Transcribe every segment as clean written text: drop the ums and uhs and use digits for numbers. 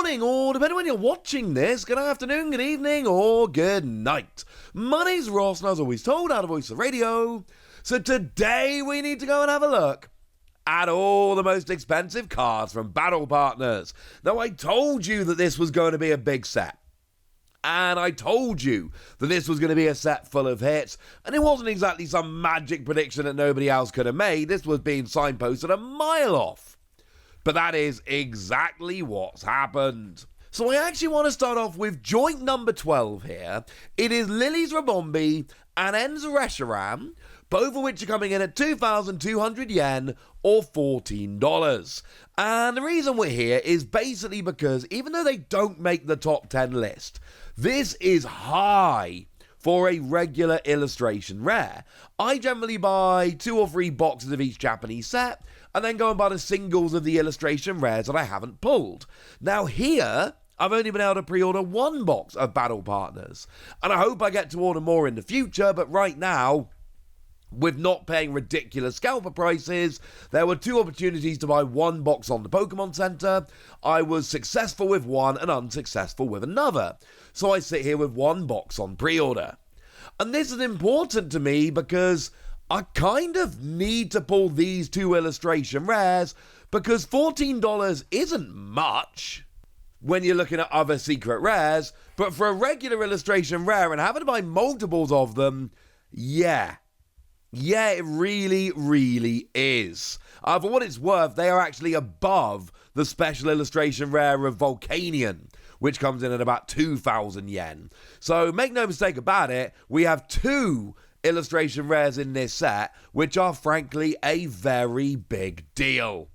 morning, or depending when you're watching this, good afternoon, good evening, or good night. My name's Ross, and as always told, out of Voice of Radio. So today we need to go and have a look at all the most expensive cards from Battle Partners. Now, I told you that this was going to be a big set. And I told you that this was going to be a set full of hits. And it wasn't exactly some magic prediction that nobody else could have made. This was being signposted a mile off. But that is exactly what's happened. So I actually want to start off with joint number 12 here. It is Lily's Rabombi and En's Reshiram, both of which are coming in at 2,200 yen or $14. And the reason we're here is basically because even though they don't make the top 10 list, this is high for a regular illustration rare. I generally buy 2 or 3 boxes of each Japanese set and then go and buy the singles of the illustration rares that I haven't pulled. Now here, I've only been able to pre-order 1 box of Battle Partners, and I hope I get to order more in the future, but right now, with not paying ridiculous scalper prices, there were 2 opportunities to buy 1 box on the Pokémon Center. I was successful with one and unsuccessful with another. So I sit here with 1 box on pre-order. And this is important to me because I kind of need to pull these 2 illustration rares because $14 isn't much when you're looking at other secret rares, but for a regular illustration rare and having to buy multiples of them, yeah, it really, really is. For what it's worth, they are actually above the special illustration rare of Volcanion, which comes in at about 2,000 yen. So make no mistake about it, we have 2 illustration rares in this set, which are frankly a very big deal.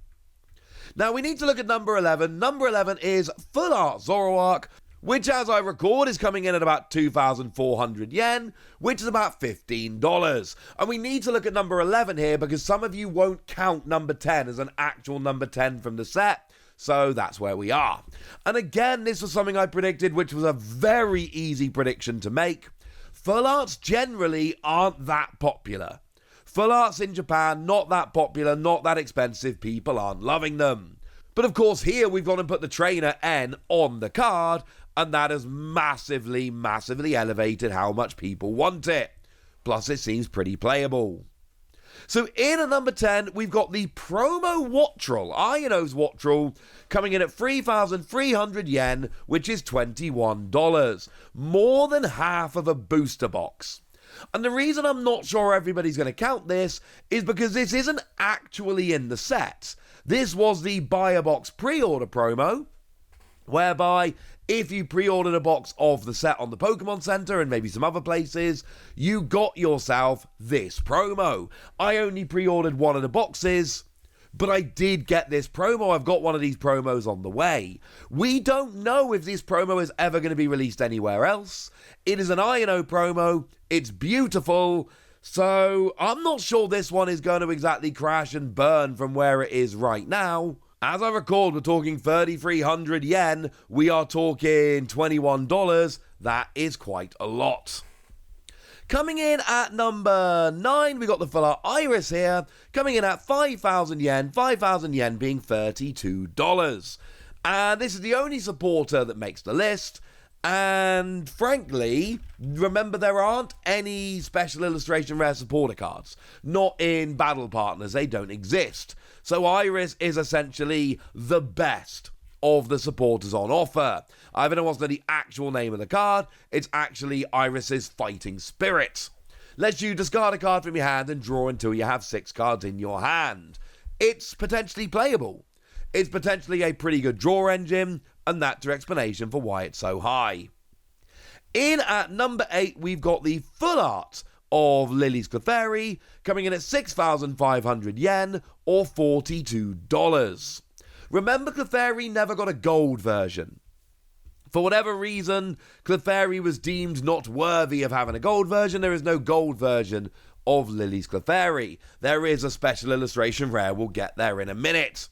Now we need to look at number 11. Number 11 is Full Art Zoroark, which as I record is coming in at about 2,400 yen, which is about $15. And we need to look at number 11 here because some of you won't count number 10 as an actual number 10 from the set, so that's where we are. And again, this was something I predicted, which was a very easy prediction to make. Full arts generally aren't that popular. Full arts in Japan, not that popular, not that expensive, people aren't loving them. But of course here we've gone and put the trainer N on the card, and that has massively, massively elevated how much people want it. Plus it seems pretty playable. So in at number 10, we've got the promo Wattrel, Iono's Wattrel, coming in at 3,300 yen, which is $21. More than half of a booster box. And the reason I'm not sure everybody's going to count this is because this isn't actually in the set. This was the buy a box pre-order promo, whereby if you pre-ordered a box of the set on the Pokémon Center and maybe some other places, you got yourself this promo. I only pre-ordered one of the boxes, but I did get this promo. I've got one of these promos on the way. We don't know if this promo is ever going to be released anywhere else. It is an Iono promo. It's beautiful. So I'm not sure this one is going to exactly crash and burn from where it is right now. As I record, we're talking 3,300 yen. We are talking $21. That is quite a lot. Coming in at number 9, we got the Full Art Iris here, coming in at 5,000 yen, 5,000 yen being $32. And this is the only supporter that makes the list. And frankly, remember there aren't any special illustration rare supporter cards. Not in Battle Partners, they don't exist. So Iris is essentially the best of the supporters on offer. I don't know what's the actual name of the card, it's actually Iris's Fighting Spirit. Lets you discard a card from your hand and draw until you have 6 cards in your hand. It's potentially playable. It's potentially a pretty good draw engine, and that's your explanation for why it's so high. In at number 8, we've got the Full Art of Lily's Clefairy, coming in at 6,500 yen, or $42. Remember, Clefairy never got a gold version. For whatever reason, Clefairy was deemed not worthy of having a gold version. There is no gold version of Lily's Clefairy. There is a special illustration rare, we'll get there in a minute.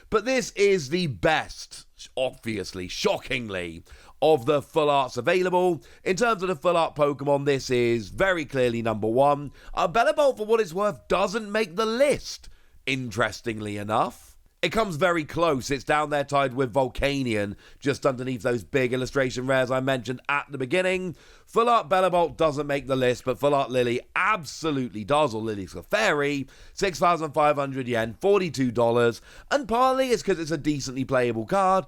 But this is the best, obviously, shockingly, of the full arts available. In terms of the full art Pokemon, this is very clearly number 1. Bellibolt, for what it's worth, doesn't make the list, interestingly enough. It comes very close. It's down there tied with Volcanion, just underneath those big illustration rares I mentioned at the beginning. Full Art Bellibolt doesn't make the list, but Full Art Lily absolutely does, or Lily's Clefairy, 6,500 yen, $42. And partly it's because it's a decently playable card,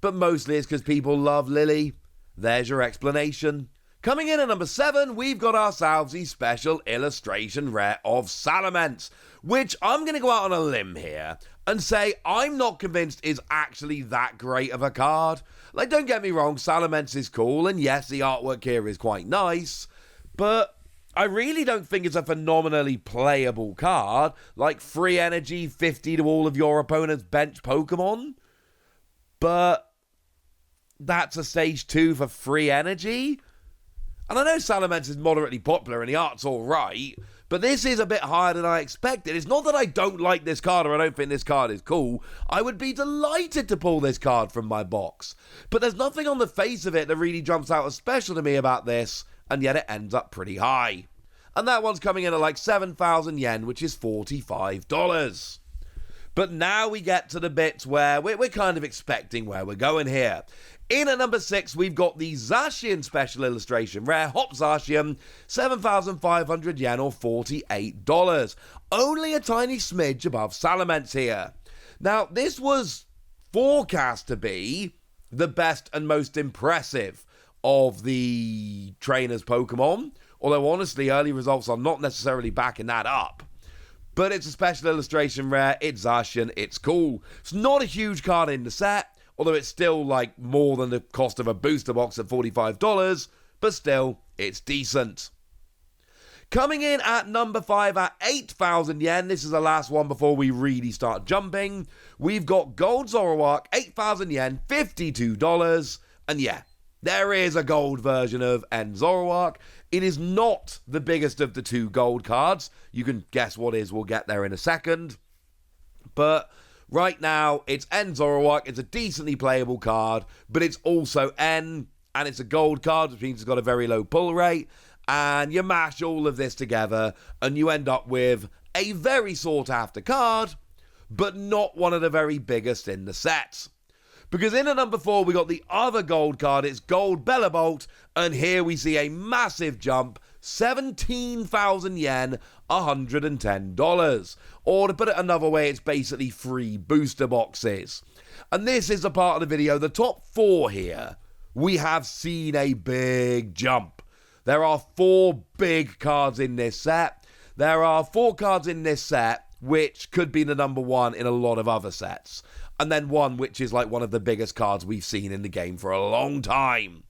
but mostly it's because people love Lily. There's your explanation. Coming in at number 7, we've got ourselves the special illustration rare of Salamence, which I'm going to go out on a limb here and say I'm not convinced is actually that great of a card. Like, don't get me wrong, Salamence is cool, and yes, the artwork here is quite nice, but I really don't think it's a phenomenally playable card, like free energy, 50 to all of your opponent's bench Pokemon, but that's a stage 2 for free energy? And I know Salamence is moderately popular and the art's alright, but this is a bit higher than I expected. It's not that I don't like this card or I don't think this card is cool. I would be delighted to pull this card from my box. But there's nothing on the face of it that really jumps out as special to me about this, and yet it ends up pretty high. And that one's coming in at like 7,000 yen, which is $45. But now we get to the bits where we're kind of expecting where we're going here. In at number 6, we've got the Zacian Special Illustration Rare, Hop Zacian, 7,500 yen or $48. Only a tiny smidge above Salamence here. Now, this was forecast to be the best and most impressive of the trainers' Pokemon, although honestly, early results are not necessarily backing that up. But it's a special illustration rare, it's Zacian, it's cool. It's not a huge card in the set, although it's still like more than the cost of a booster box at $45, but still, it's decent. Coming in at number 5 at 8,000 yen, this is the last one before we really start jumping, we've got Gold Zoroark, 8,000 yen, $52, and yeah, there is a gold version of N Zoroark. It is not the biggest of the two gold cards. You can guess what is, we'll get there in a second. But right now, it's N Zoroark. It's a decently playable card, but it's also N, and it's a gold card, which means it's got a very low pull rate. And you mash all of this together, and you end up with a very sought-after card, but not one of the very biggest in the set. Because in at number 4, we got the other gold card, it's Gold Bellibolt, and here we see a massive jump, 17,000 yen, $110. Or to put it another way, it's basically free booster boxes. And this is the part of the video, the top 4 here, we have seen a big jump. There are 4 big cards in this set. There are 4 cards in this set, which could be the number 1 in a lot of other sets. And then one which is like one of the biggest cards we've seen in the game for a long time.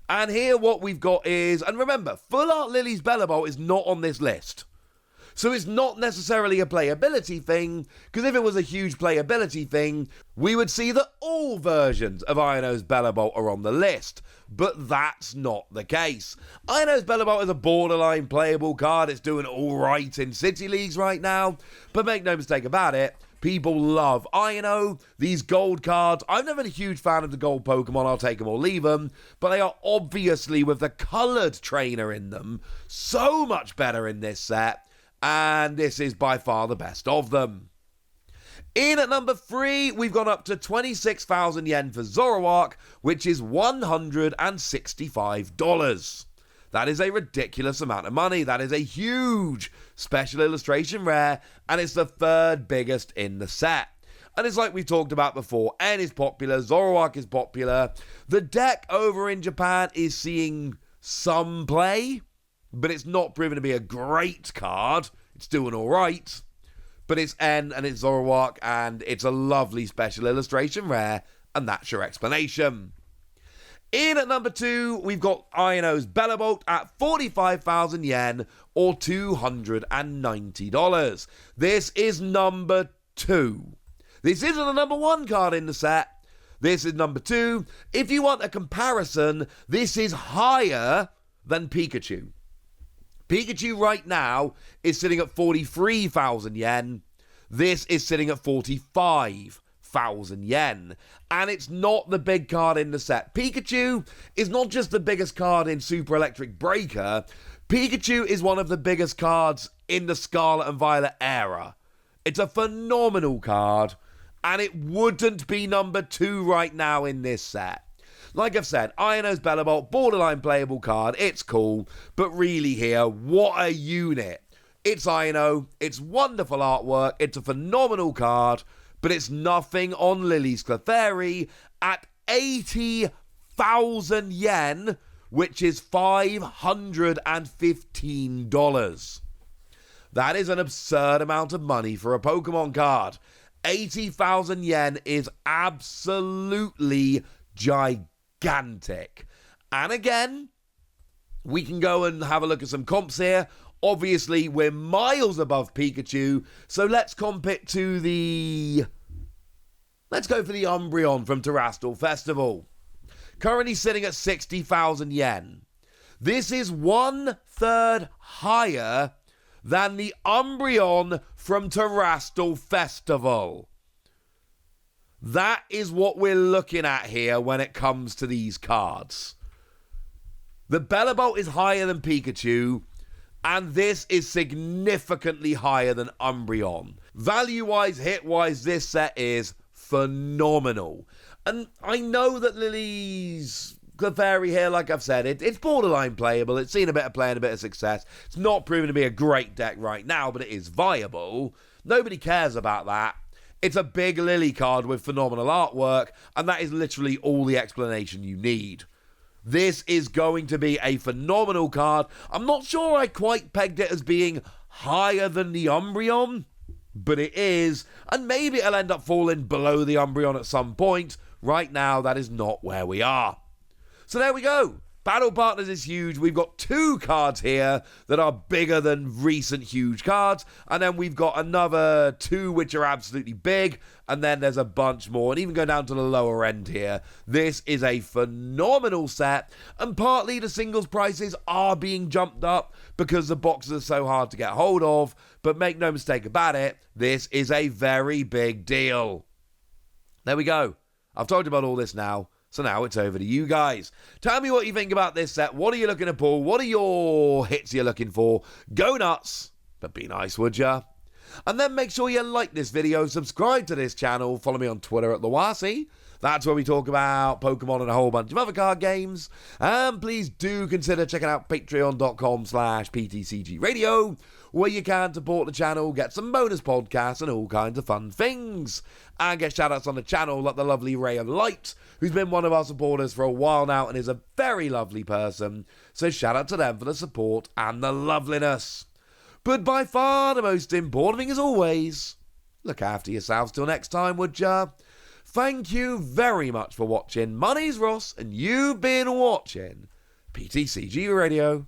And here what we've got is, and remember, Full Art Lily's Bellibolt is not on this list. So it's not necessarily a playability thing, because if it was a huge playability thing, we would see that all versions of Iono's Bellibolt are on the list. But that's not the case. Iono's Bellibolt is a borderline playable card. It's doing alright in City Leagues right now. But make no mistake about it, people love Iono. These gold cards, I've never been a huge fan of the gold Pokemon, I'll take them or leave them, but they are obviously, with the coloured trainer in them, so much better in this set, and this is by far the best of them. In at number 3, we've gone up to 26,000 yen for Zoroark, which is $165. That is a ridiculous amount of money. That is a huge special illustration rare, and it's the 3rd biggest in the set. And it's like we talked about before, N is popular, Zoroark is popular. The deck over in Japan is seeing some play, but it's not proven to be a great card. It's doing alright. But it's N and it's Zoroark, and it's a lovely special illustration rare, and that's your explanation. In at number 2, we've got Iono's Bellibolt at 45,000 yen or $290. This is number 2. This isn't a number 1 card in the set. This is number 2. If you want a comparison, this is higher than Pikachu. Pikachu right now is sitting at 43,000 yen. This is sitting at 45,000 yen. And it's not the big card in the set. Pikachu is not just the biggest card in Super Electric Breaker. Pikachu is one of the biggest cards in the Scarlet and Violet era. It's a phenomenal card. and it wouldn't be number 2 right now in this set. Like I've said, Iono's Bellibolt, borderline playable card, it's cool, but really here, what a unit. It's Iono, it's wonderful artwork, it's a phenomenal card, but it's nothing on Lily's Clefairy at 80,000 yen, which is $515. That is an absurd amount of money for a Pokemon card. 80,000 yen is absolutely gigantic. And again, we can go and have a look at some comps here. Obviously, we're miles above Pikachu, so let's comp it to the... Let's go for the Umbreon from Terastal Festival. Currently sitting at 60,000 yen. This is 1/3 higher than the Umbreon from Terastal Festival. That is what we're looking at here when it comes to these cards. The Bellibolt is higher than Pikachu, and this is significantly higher than Umbreon. Value-wise, hit-wise, this set is phenomenal. And I know that Lily's Clefairy here, like I've said, it's borderline playable. It's seen a bit of play and a bit of success. It's not proven to be a great deck right now, but it is viable. Nobody cares about that. It's a big Lily card with phenomenal artwork, and that is literally all the explanation you need. This is going to be a phenomenal card. I'm not sure I quite pegged it as being higher than the Umbreon, but it is, and maybe it'll end up falling below the Umbreon at some point. Right now, that is not where we are. So there we go. Battle Partners is huge. We've got 2 cards here that are bigger than recent huge cards. And then we've got another 2 which are absolutely big. And then there's a bunch more. And even going down to the lower end here. This is a phenomenal set. And partly the singles prices are being jumped up because the boxes are so hard to get hold of. But make no mistake about it, this is a very big deal. There we go. I've talked about all this now. So now it's over to you guys. Tell me what you think about this set. What are you looking to pull? What are your hits you're looking for? Go nuts, but be nice, would ya? And then make sure you like this video, subscribe to this channel, follow me on Twitter at Lawasi. That's where we talk about Pokemon and a whole bunch of other card games. And please do consider checking out patreon.com/PTCG Radio, where you can support the channel, get some bonus podcasts and all kinds of fun things. And get shoutouts on the channel like the lovely Ray of Light, who's been one of our supporters for a while now and is a very lovely person. So shout out to them for the support and the loveliness. But by far the most important thing as always, look after yourselves till next time, would ya? Thank you very much for watching. My name's Ross, and you've been watching PTCG Radio.